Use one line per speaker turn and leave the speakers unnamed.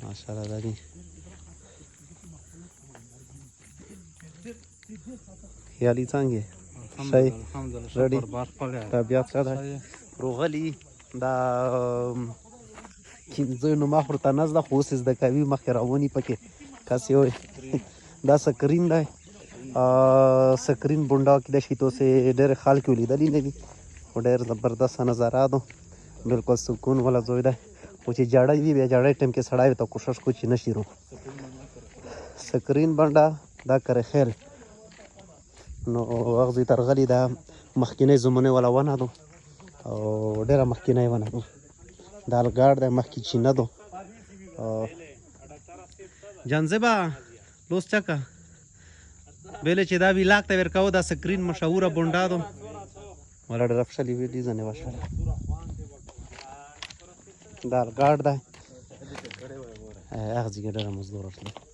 ماشاءالله دا دی خیالي څنګه شي رډي طبیعت ښه ده روغلي دا کینځه نو مخ ورته نزده خو اوس زده کوي مخکې راونی پکې کاسې وایي دا سکرین دی سکرین بونډا کې د شي تو سه ډېر خال کې ولیدلی نه دي خو ډېر زبردست نظاراتو بالکل سکون والا ځای دی خو چې جاړی وي بیا جاړی ټایم کې سړی وي ته کوشش کو چې نشي رو سکرین بنډا دا کرے خیر نو اغزي ترغلي دا مخکینی زمونه ولا ونه دو او ډېره مخکینی ونه دو دا الګاډ د مخکې چینه دو جانزبا لوس چکا بیله چې دا ویلاک ته ورکاو دا سکرین مشهوره بونډا دو ولا ډېر افشلي وی ډیزاین واشله دا الګاډ دا اغزي ډېره مزدور اصله